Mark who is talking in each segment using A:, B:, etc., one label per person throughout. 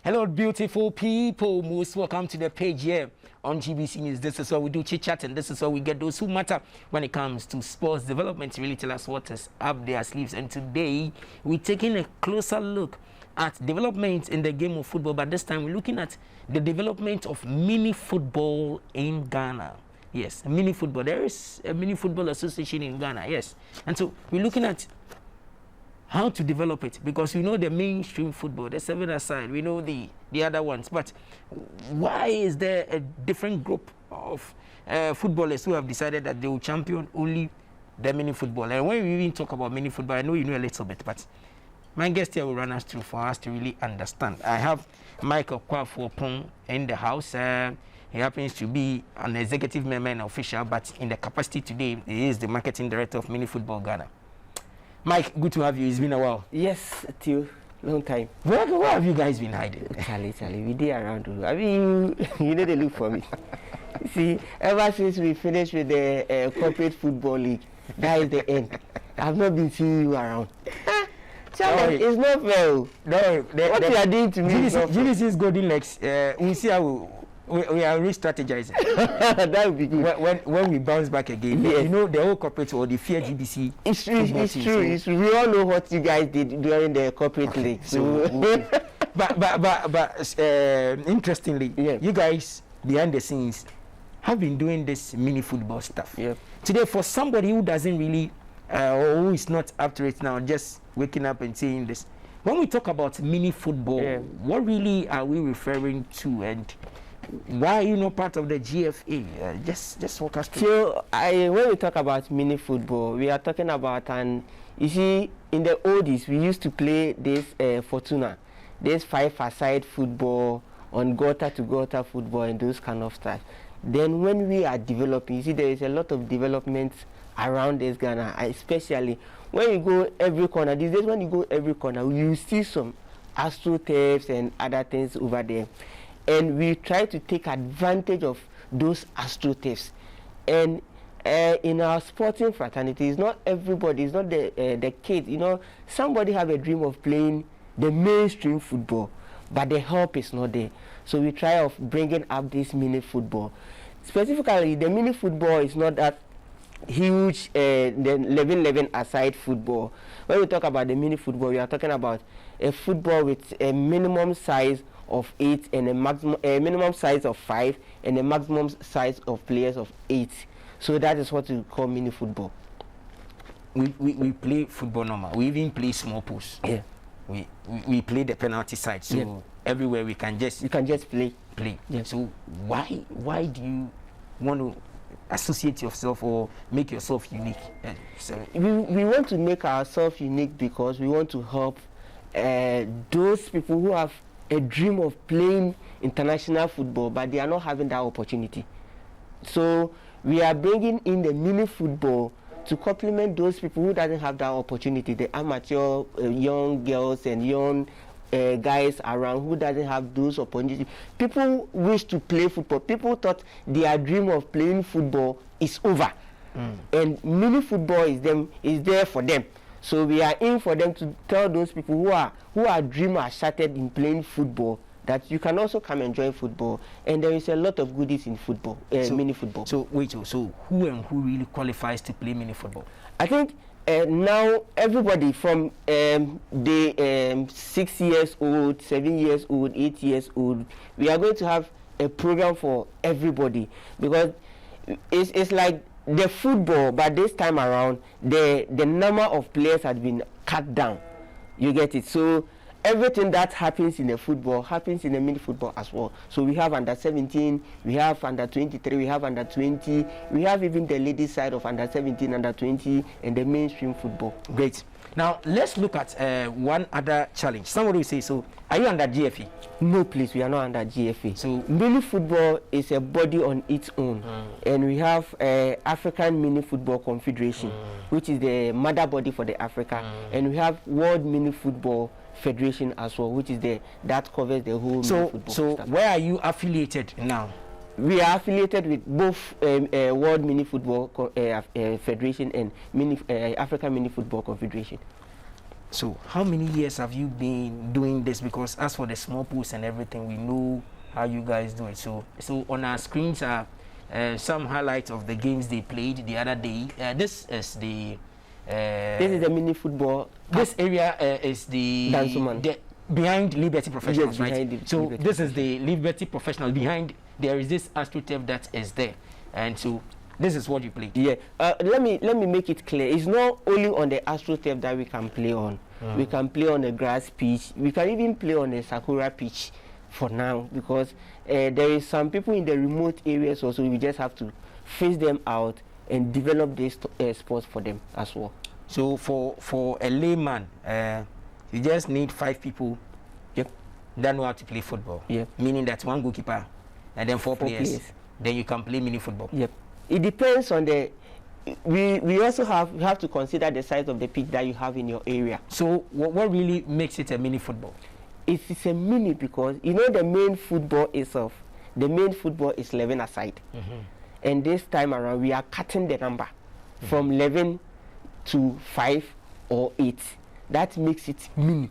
A: Hello, beautiful people. Most welcome to the page here on GBC News. This is where we do chit chat, and this is where we get those who matter when it comes to sports development. Really tell us what is up their sleeves. And today we're taking a closer look at development in the game of football, but this time we're looking at the development of mini football in Ghana. Yes, mini football. There is a mini football association in Ghana. Yes, and so we're looking at how to develop it, because we know the mainstream football, the seven-a-side, we know the other ones, but why is there a different group of footballers who have decided that they will champion only the mini football? And when we even talk about mini football, I know you know a little bit, but my guest here will run us through for us to really understand. I have Michael Kwafu in the house. He happens to be an executive member and official, but in the capacity today, he is the marketing director of Mini Football Ghana. Mike, good to have you. It's been a while.
B: Yes, Theo. Long time.
A: Where have you guys been hiding?
B: Charlie, we did around. I mean, you know they look for me. See, ever since we finished with the corporate football league, that is the end. I've not been seeing you around. Charlie, it's not fair.
A: No,
B: what you are doing to me?
A: GBC's golden legs. We see how we are re-strategizing.
B: That would be good.
A: When we bounce back again, yes. You know, the whole corporate or the fear GBC.
B: It's true. We all know what you guys did during the corporate league. So,
A: but interestingly, yeah. You guys behind the scenes have been doing this mini football stuff.
B: Yeah.
A: Today, for somebody who doesn't really, or who is not up to it now, just waking up and saying this, when we talk about mini football, yeah. What really are we referring to, and why are you not part of the GFA? Just walk us through.
B: So, when we talk about mini football, we are talking about, and you see, in the oldies, we used to play this Fortuna, this 5-a-side football, on gutter-to-gutter football, and those kind of stuff. Then when we are developing, you see, there is a lot of development around this Ghana, especially when you go every corner. These days, when you go every corner, you see some AstroTurfs and other things over there. And we try to take advantage of those AstroTurfs. And in our sporting fraternity, it's not everybody, it's not the kids. You know, somebody have a dream of playing the mainstream football, but the help is not there. So we try of bringing up this mini football. Specifically, the mini football is not that huge, the 11-aside football. When we talk about the mini football, we are talking about a football with a minimum size of 8 and a minimum size of 5 and a maximum size of players of 8. So that is what we call mini football.
A: We play football normal. We even play small posts.
B: Yeah.
A: We play the penalty side. So yeah. Everywhere you can just play.
B: Yeah.
A: So why do you want to associate yourself or make yourself unique?
B: We want to make ourselves unique because we want to help those people who have a dream of playing international football, but they are not having that opportunity. So we are bringing in the mini football to complement those people who doesn't have that opportunity, the amateur young girls and young guys around who doesn't have those opportunities. People wish to play football. People thought their dream of playing football is over. And mini football is there for them. So we are in for them to tell those people who are dreamers shattered in playing football that you can also come and join football. And there is a lot of goodies in football, mini football.
A: So wait, so who and who really qualifies to play mini football?
B: I think now everybody from the 6 years old, 7 years old, 8 years old, we are going to have a program for everybody, because it's like the football, but this time around, the number of players has been cut down. You get it? So everything that happens in the football happens in the mini football as well. So we have under 17, we have under 23, we have under 20, we have even the ladies side of under 17, under 20, and the mainstream football.
A: Great. Now let's look at one other challenge. Somebody will say, so are you under GFA?
B: No, please, we are not under GFA.
A: So
B: mini football is a body on its own, and we have African Mini Football Confederation, which is the mother body for the Africa, and we have World Mini Football Federation as well, which is that covers the whole mini football.
A: So
B: stuff.
A: Where are you affiliated now?
B: We are affiliated with both World Mini Football Federation and African Mini Football Confederation.
A: So how many years have you been doing this? Because as for the small pools and everything, we know how you guys do it. So on our screens are some highlights of the games they played the other day. This is the
B: mini football.
A: This area is the behind Liberty Professionals,
B: yes,
A: right? So this is the Liberty Professional. Behind there is this AstroTurf that is there, and so this is what you play.
B: Yeah. Let me make it clear. It's not only on the AstroTurf that we can play on. We can play on a grass pitch. We can even play on a Sakura pitch for now, because there is some people in the remote areas also. We just have to phase them out and develop these sports for them as well.
A: So for a layman, you just need 5 people.
B: Yep.
A: That know how to play football.
B: Yep.
A: Meaning that 1 goalkeeper and then 4 players. Then you can play mini football.
B: Yep. It depends on the. We also have to consider the size of the pitch that you have in your area.
A: So what really makes it a mini football?
B: It's a mini because you know the main football itself. The main football is 11 aside, and this time around we are cutting the number from 11 to 5 or 8. That makes it mini.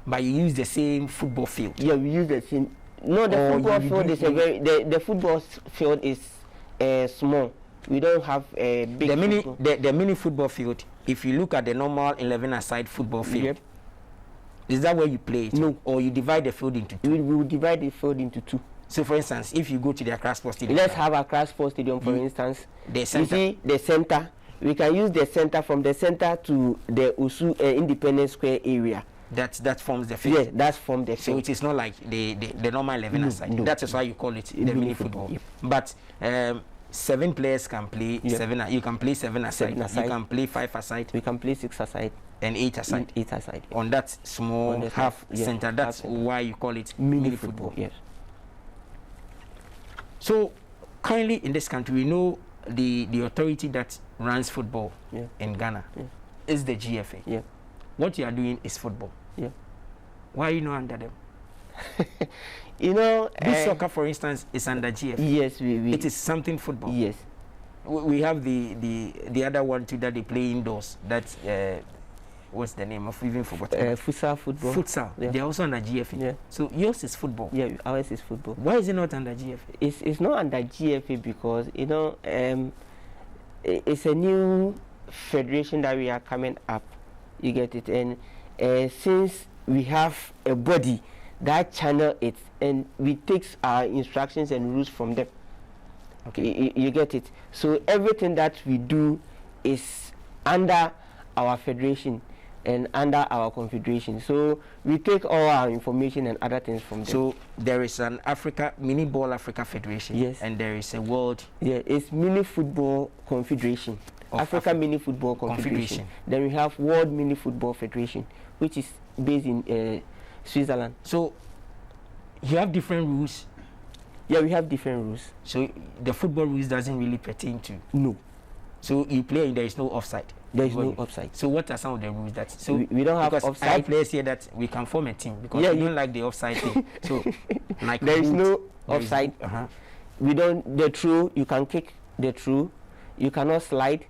A: But you use the same football field.
B: Yeah, we use the same. No, the football field is the football field is small. We don't have a big.
A: The mini football field. If you look at the normal 11-a-side football field,
B: yep.
A: Is that where you play it?
B: No.
A: Or you divide the field into 2?
B: We will divide the field into 2.
A: So, for instance, if you go to the Accra Sports Stadium,
B: let's have Accra Sports Stadium, for instance.
A: The center.
B: You see the center. We can use the center from the center to the Usu Independence Square area.
A: That forms the field.
B: Yes, that forms the field.
A: So it is not like the normal 11-a-side.
B: No.
A: That is why you call it the mini football.
B: Yep.
A: But 7 players can play 7. You can play 7-a-side. You can play 5-a-side.
B: We can play 6-a-side.
A: And 8-a-side.
B: 8-a-side. Yeah.
A: On that small half center. That's why you call it mini football.
B: Yes.
A: So currently in this country, we know the authority that runs football in Ghana is the GFA.
B: Yeah.
A: What you are doing is football.
B: Yeah.
A: Why are you not under them?
B: You know,
A: this soccer, for instance, is under GFA.
B: Yes,
A: it is something football.
B: Yes.
A: We have the other one too that they play indoors. That's what's the name of even forgotten?
B: Futsal football.
A: Futsal.
B: Yeah.
A: They're also under GFA.
B: Yeah.
A: So yours is football.
B: Yeah, ours is football.
A: Why is it not under GFA?
B: It's not under GFA because you know it's a new federation that we are coming up. You get it, and since we have a body that channel it, and we take our instructions and rules from them.
A: Okay.
B: You get it. So everything that we do is under our federation and under our confederation. So we take all our information and other things from them.
A: So there is an Mini Ball Africa Federation.
B: Yes.
A: And there is a World.
B: Yeah, it's Mini Football Confederation. Africa Mini Football Confederation. Then we have World Mini Football Federation, which is based in Switzerland.
A: So you have different rules.
B: Yeah, we have different rules.
A: So the football rules doesn't really pertain to.
B: No.
A: So you play and there is no offside.
B: There is no offside.
A: So what are some of the rules that? So
B: we don't have offside.
A: I have players here that we can form a team because we don't like the offside thing. So like
B: there is no offside. We don't the throw. You can kick the throw. You cannot slide.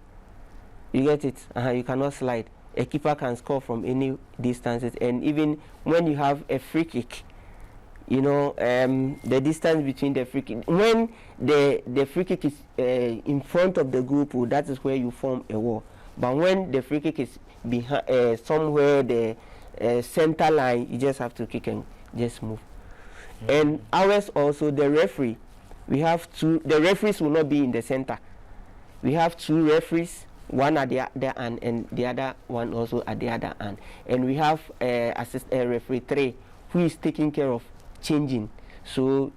B: You get it? You cannot slide. A keeper can score from any distances, and even when you have a free kick, you know the distance between the free kick. When the free kick is in front of the goal post, that is where you form a wall. But when the free kick is behind somewhere the center line, you just have to kick and just move. And ours also, the referee, we have two. The referees will not be in the center. We have 2 referees, one at the other end and the other one also at the other end. And we have referee 3 who is taking care of changing. So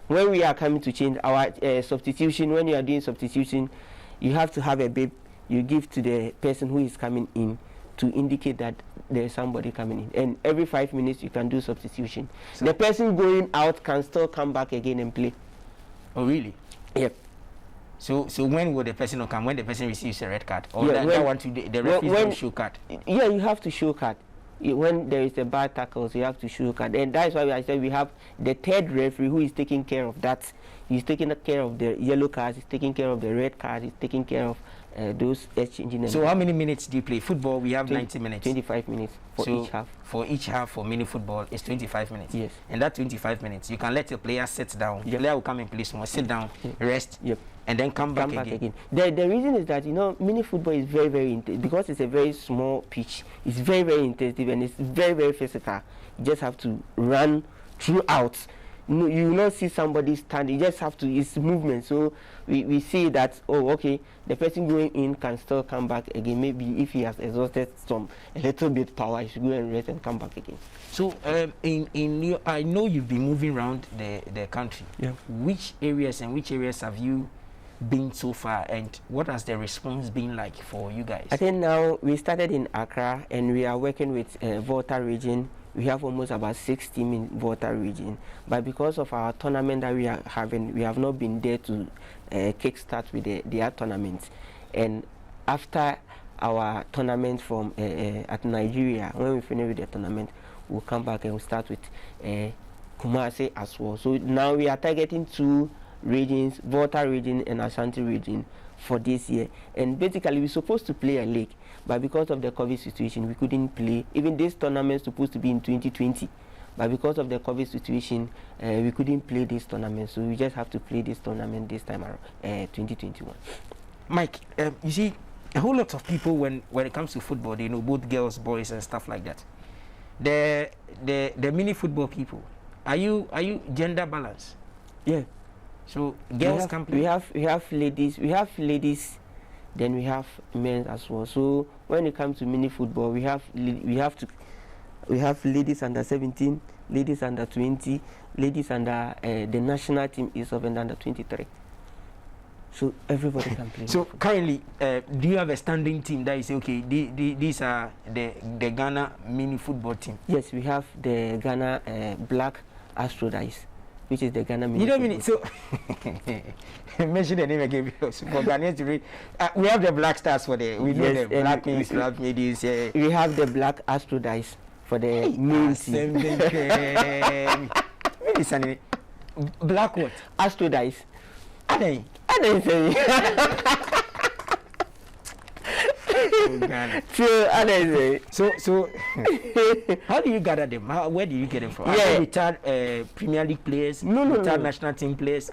B: when we are coming to change our substitution, when you are doing substitution, you have to have a bib you give to the person who is coming in to indicate that there is somebody coming in. And every 5 minutes you can do substitution. So the person going out can still come back again and play.
A: Oh, really?
B: Yep.
A: So when will the person not come? When the person receives a red card? Or that one to the referee don't show card?
B: Yeah, you have to show card. When there is a bad tackle, so you have to show card. And that's why I said we have the 3rd referee who is taking care of that. He's taking care of the yellow cards, he's taking care of the red cards, he's taking care of those exchanging.
A: So how many minutes do you play football? We have 90 minutes.
B: 25 minutes for each half.
A: For each half for mini football is 25 minutes.
B: Yes.
A: And that 25 minutes, you can let a player sit down.
B: Yep.
A: The player will come and play small, sit down, rest,
B: yep.
A: and then come back again.
B: The reason is that, you know, mini football is very, very intense because it's a very small pitch. It's very, very intensive and it's very, very physical. You just have to run throughout. No, you will not see somebody stand. You just have to. It's movement. So we see that. Oh, okay. The person going in can still come back again. Maybe if he has exhausted a little bit power, he should go and rest and come back again.
A: So I know you've been moving around the country.
B: Yeah.
A: Which areas have you been so far, and what has the response been like for you guys?
B: I think now we started in Accra and we are working with Volta region. We have almost about 6 teams in Volta region, but because of our tournament that we are having, we have not been there to kickstart with their tournaments. And after our tournament from at Nigeria, when we finish with the tournament, we'll come back and we'll start with Kumasi as well. So now we are targeting 2 regions, Volta region and Ashanti region, for this year. And basically we're supposed to play a league, but because of the COVID situation we couldn't play. Even this tournament is supposed to be in 2020, but because of the COVID situation we couldn't play this tournament, so we just have to play this tournament this time around 2021.
A: Mike, you see, a whole lot of people when it comes to football, they know both girls, boys and stuff like that. The mini football people, are you gender balanced?
B: Yeah. So
A: girls can play.
B: We have ladies, then we have men as well. So when it comes to mini football, we have ladies under 17, ladies under 20, ladies under the national team is of under 23. So everybody can play.
A: So currently, do you have a standing team that you say, okay, these are the Ghana mini football team?
B: Yes, we have the Ghana Black Astrodice, which is the Ghana mini.
A: You don't mean it? So mention the name again because for Ghanaians to read. We have the Black Stars for the. We know the Black Kings, Black Ladies.
B: We have the Black Astrodice for the main team.
A: Black what?
B: Astrodice.
A: I didn't say. So how do you gather them? Where do you get them from?
B: Yeah.
A: Are they retired Premier League players?
B: No.
A: National team players?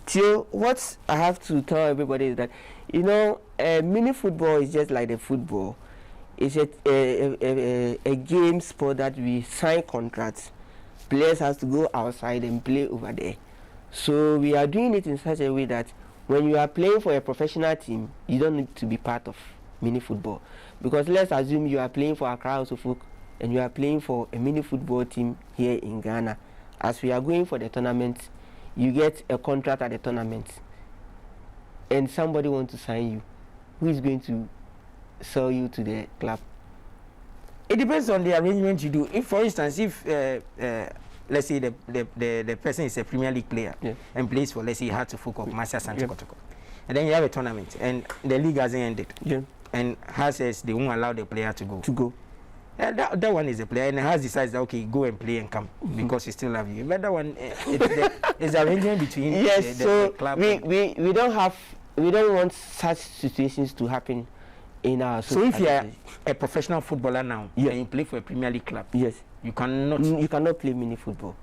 B: Theo, what I have to tell everybody is that, you know, mini football is just like the football. It's a game sport that we sign contracts. Players have to go outside and play over there. So we are doing it in such a way that when you are playing for a professional team, you don't need to be part of mini football. Because let's assume you are playing for Accra House of Folk and you are playing for a mini football team here in Ghana. As we are going for the tournament, you get a contract at the tournament and somebody wants to sign you. Who is going to sell you to the club?
A: It depends on the arrangement you do. If, for instance, if let's say the person is a Premier League player and plays for, let's say, Hearts of Folk or Masia Santo Kotoko, and then you have a tournament and the league hasn't ended, and Hearts says they won't allow the player to go. That one is a player, and Hearts decides that, okay, go and play and come because he still love you. But that one is the arrangement between the club.
B: We don't want such situations to happen in our society.
A: So if you are a professional footballer now and you play for a Premier League club, you cannot
B: play mini football.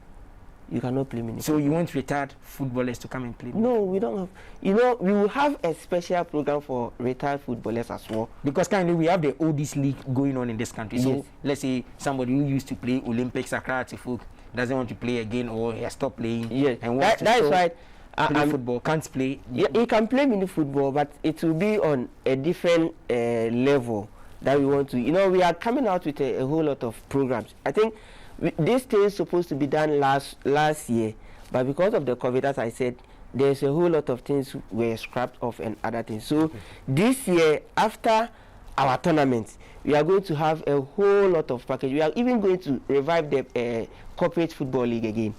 B: You cannot play mini.
A: So you want retired footballers to come and play?
B: No, we don't have. You know, we will have a special program for retired footballers as well.
A: Because currently we have the oldest league going on in this country. So let's say somebody who used to play Olympics, Accra Folk, doesn't want to play again, or he has stopped playing. And wants
B: that is right.
A: Play football, can't play.
B: Yeah, he can play mini football, but it will be on a different level that we want to. You know, we are coming out with a whole lot of programs. I think this thing is supposed to be done last year, but because of the COVID, as I said, there's a whole lot of things were scrapped off and other things. So this year, after our tournament, we are going to have a whole lot of package. We are even going to revive the corporate football league again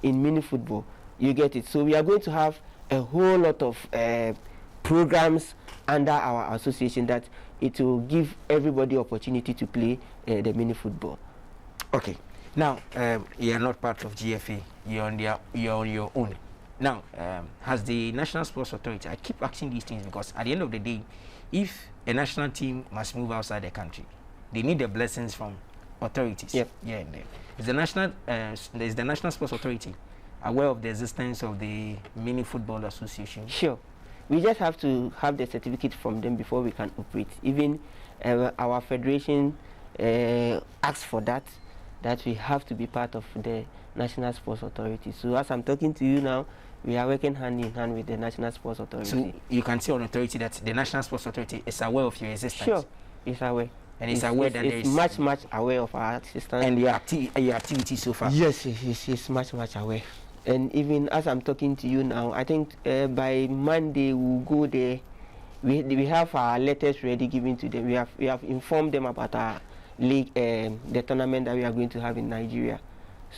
B: in mini football. You get it. So we are going to have a whole lot of programs under our association that it will give everybody opportunity to play the mini football.
A: Okay. Now, you are not part of GFA. You're on your own. Now, has the National Sports Authority, I keep asking these things because at the end of the day, if a national team must move outside the country, they need the blessings from authorities.
B: Yep.
A: Yeah. Is the National Sports Authority aware of the existence of the Mini Football Association?
B: Sure. We just have to have the certificate from them before we can operate. Even our federation asks for that we have to be part of the National Sports Authority. So as I'm talking to you now, we are working hand in hand with the National Sports Authority.
A: So you can see on authority that the National Sports Authority is aware of your existence?
B: Sure, it's aware.
A: And it's aware that there is...
B: much aware of our existence.
A: And your activity so far?
B: Yes, it's much aware. And even as I'm talking to you now, I think by Monday we'll go there. We have our letters ready given to them. We have informed them about our league, the tournament that we are going to have in Nigeria.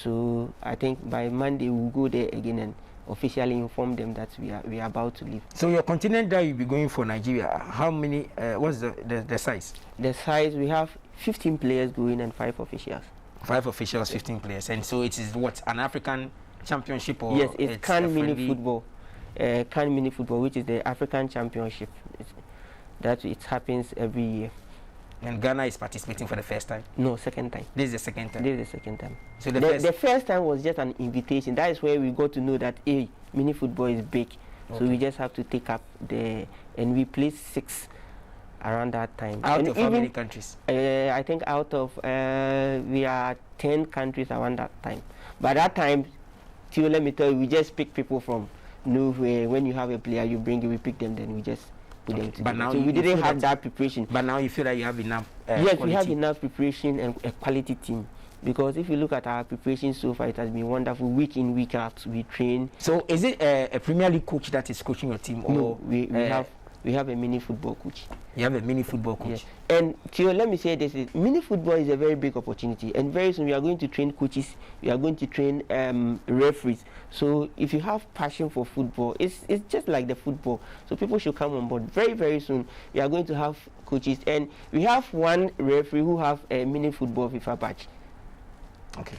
B: So I think by Monday we'll go there again and officially inform them that we are about to leave.
A: So your continent that you'll be going for Nigeria, how many, what's the size?
B: The size, we have 15 players going and 5 officials.
A: 5 officials, 15 players. And so it is what, an African championship? Or
B: yes, it's CAN Mini Football. CAN Mini Football, which is the African Championship. It happens every year.
A: And Ghana is participating for the first time?
B: No, second time.
A: This is the second time?
B: This is the second time.
A: So
B: the first time was just an invitation. That is where we got to know that, hey, mini football is big. Okay. So we just have to take up and we played 6 around that time.
A: Out of how many countries?
B: I think out of, we are 10 countries around that time. By that time, Theo, let me tell you, we just pick people from nowhere. When you have a player, you bring it, we pick them, then we just put them together. But now so we didn't have that preparation.
A: But now you feel that you have enough
B: yes,
A: quality.
B: We have enough preparation and a quality team. Because if you look at our preparation so far, it has been wonderful. Week in, week out, we train.
A: So is it a Premier League coach that is coaching your team? Or
B: no, we have a mini football coach.
A: You have a mini football coach?
B: Yes. And Theo, let me say this, mini football is a very big opportunity. And very soon we are going to train coaches, we are going to train referees. So if you have passion for football, it's just like the football. So people should come on board. Very, very soon we are going to have coaches. And we have one referee who have a mini football FIFA badge.
A: Okay.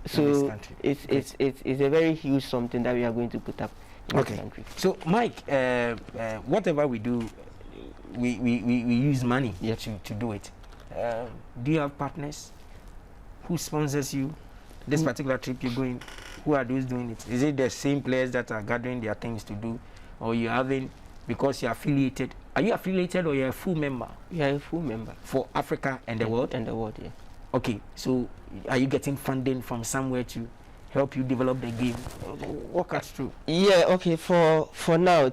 B: So it's a very huge something that we are going to put up in this country.
A: So Mike, whatever we do, we use money to do it. Do you have partners? Who sponsors you? This particular trip you're going, who are those doing it? Is it the same players that are gathering their things to do, or you having, because you're affiliated? Are you affiliated or you're a full member?
B: We are a full member.
A: For Africa and the world?
B: And the world, yeah.
A: Okay, so are you getting funding from somewhere to help you develop the game? Walk us through.
B: Yeah, okay, for now,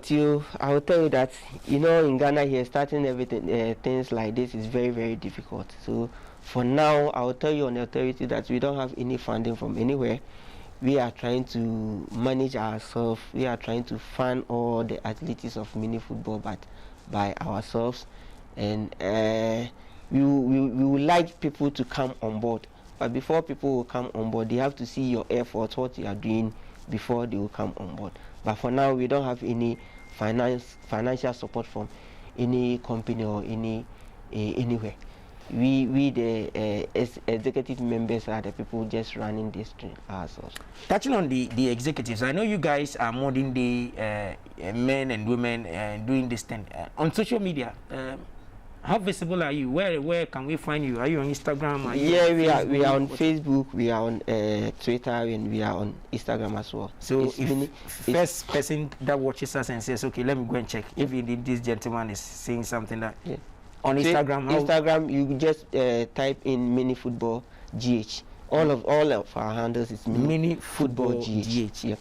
B: I will tell you that, in Ghana here, starting everything, things like this is very, very difficult. So for now, I will tell you on the authority that we don't have any funding from anywhere. We are trying to manage ourselves. We are trying to fund all the activities of mini football, but by ourselves. And we would like people to come on board. But before people will come on board, they have to see your efforts, what you are doing, before they will come on board. But for now, we don't have any financial support from any company or anywhere. We the executive members are the people just running this train ourselves.
A: Touching on the executives, I know you guys are modern day men and women doing this thing on social media. How visible are you? Where can we find you? Are you on Instagram?
B: We are on Facebook, we are on Twitter, and we are on Instagram as well.
A: So if first person that watches us and says, okay, let me go and check, if indeed this gentleman is saying something that on Instagram,
B: Instagram, you just type in mini football GH. All of our handles is mini football GH. Yep.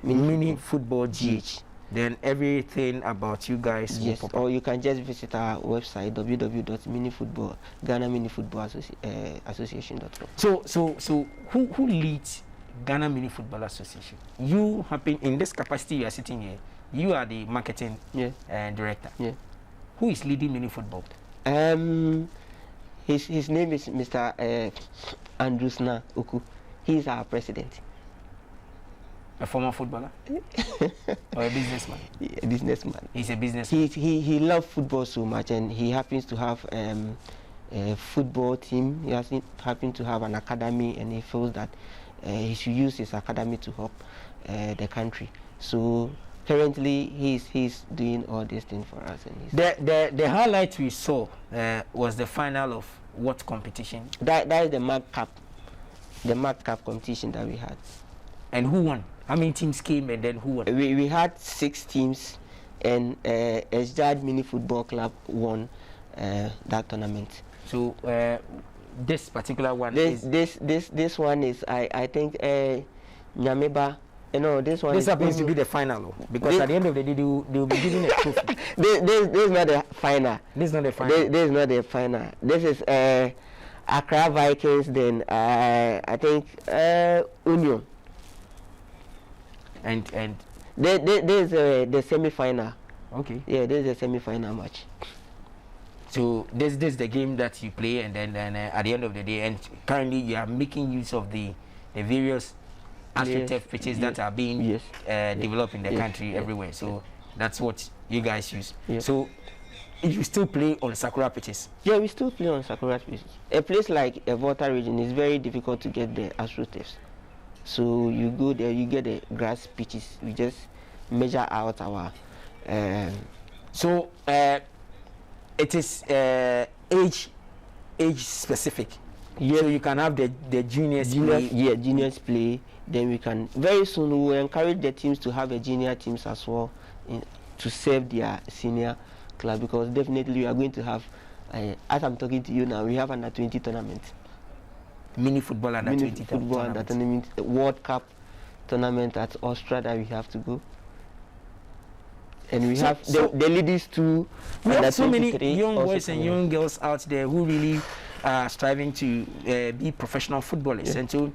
A: Mini football GH. Then everything about you guys will pop up.
B: Or you can just visit our website www.ghana-mini-football-association.com.
A: So who leads Ghana Mini Football Association? You happen in this capacity you are sitting here. You are the marketing director.
B: Yeah.
A: Who is leading mini football?
B: His name is Mr. Andrusna Oku. He is our president.
A: A former footballer? Or a businessman?
B: A businessman.
A: He's a businessman.
B: He loves football so much, and he happens to have a football team. He happens to have an academy, and he feels that he should use his academy to help the country. So currently he's doing all these things for us. And
A: the highlight we saw was the final of what competition?
B: That is the Mag Cup. The Mag Cup competition that we had.
A: And who won? How many teams came and then who won?
B: We had 6 teams, and Esjad Mini Football Club won that tournament.
A: So this particular one
B: this one is I think Nyameba. No, this one.
A: This happens to be the final, because at the end of the day they will be giving a trophy.
B: This is not the final.
A: This is not the final.
B: This is not the final. This is Accra Vikings. Then I think Union.
A: And
B: this is the semi-final.
A: Okay.
B: Yeah, this is the semi-final match.
A: So this is the game that you play, and then at the end of the day, and currently you are making use of the various AstroTurf pitches that are being developed in the country everywhere. So that's what you guys use. So you still play on Sakura pitches?
B: Yeah, we still play on Sakura pitches. A place like Volta region is very difficult to get the AstroTurfs. So you go there, you get the grass pitches. We just measure out our.
A: So it is age specific. Yeah. So you can have the juniors play.
B: Yeah, juniors play. Then we can very soon we will encourage the teams to have a junior teams as well to serve their senior club, because definitely we are going to have, as I'm talking to you now, we have under 20 tournament.
A: Mini football under 20
B: football under tournament, World Cup tournament at Austria that we have to go. And we have the ladies too.
A: We have so many young boys and young girls out there who really are striving to be professional footballers. And so,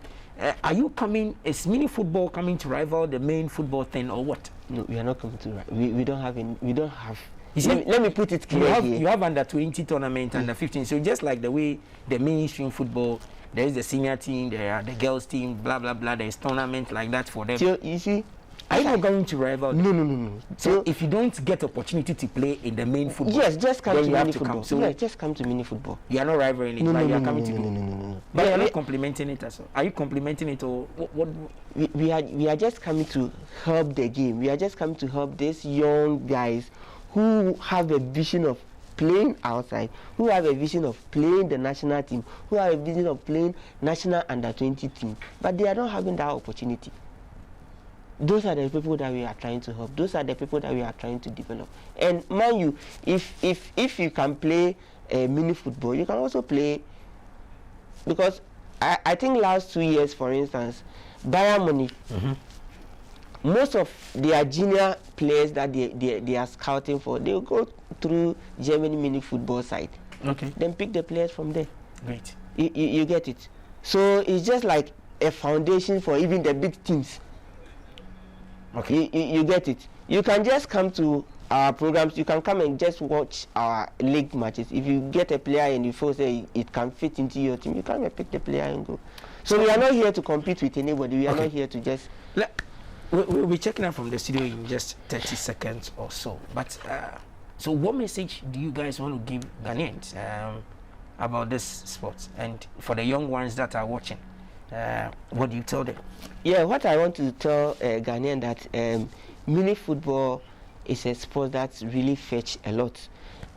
A: are you coming? Is mini football coming to rival the main football thing, or what?
B: No, we are not coming to rival. We don't have any. We don't have. Let me put it clear.
A: You have under 20 tournament, under 15. So just like the way the mainstream football, there is the senior team, there are the girls team, blah blah blah. There is tournament like that for them.
B: So you see.
A: Are you not going to rival them?
B: No.
A: So if you don't get opportunity to play in the main football,
B: yes, just come to mini football.
A: So
B: yes, just come to mini football.
A: You are not rivaling it, but you are coming to
B: no.
A: But you are not complimenting it as well. Are you complimenting it, or what?
B: We are just coming to help the game. We are just coming to help these young guys who have a vision of playing outside, who have a vision of playing the national team, who have a vision of playing national under 20 team, but they are not having that opportunity. Those are the people that we are trying to help. Those are the people that we are trying to develop. And mind you, if you can play mini football, you can also play, because I think last 2 years, for instance, Bayern Munich, most of their junior players that they are scouting for, they will go through Germany mini football site.
A: Okay.
B: Then pick the players from there.
A: Great.
B: You get it. So it's just like a foundation for even the big teams.
A: Okay.
B: You get it. You can just come to our programs. You can come and just watch our league matches. If you get a player and you feel say it can fit into your team, you come and pick the player and go. So we are not here to compete with anybody. We are not here to just.
A: We'll be checking out from the studio in just 30 seconds or so. But so, what message do you guys want to give Ghanaians about this sport, and for the young ones that are watching? What do you tell them?
B: Yeah, what I want to tell Ghanaian that mini football is a sport that really fetch a lot,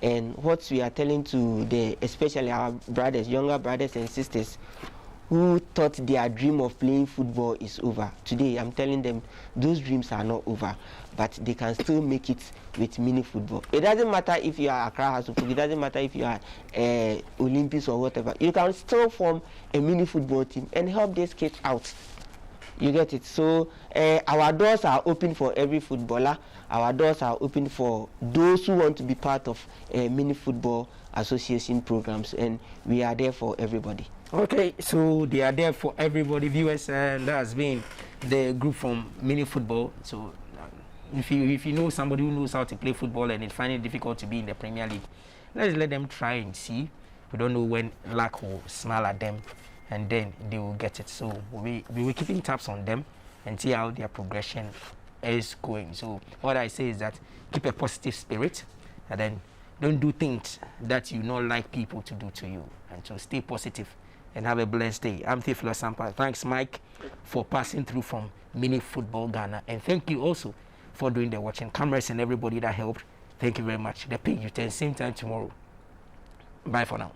B: and what we are telling to especially our brothers, younger brothers and sisters, who thought their dream of playing football is over. Today, I'm telling them those dreams are not over, but they can still make it with mini football. It doesn't matter if you are Accra House of Folk, it doesn't matter if you are Olympics or whatever. You can still form a mini football team and help these kids out. You get it? So our doors are open for every footballer. Our doors are open for those who want to be part of mini football association programs, and we are there for everybody.
A: Okay, so they are there for everybody. Viewers, that has been the group from mini football. So if you know somebody who knows how to play football and is finding it difficult to be in the Premier League, let's let them try and see. We don't know when luck will smile at them, and then they will get it. So we will keeping tabs on them and see how their progression is going. So what I say is that keep a positive spirit, and then don't do things that you not like people to do to you, and so stay positive and have a blessed day. I'm Theophilus Sampa. Thanks, Mike, for passing through from Mini Football Ghana. And thank you also for doing the watching. Cameras and everybody that helped. Thank you very much. The page returns same time tomorrow. Bye for now.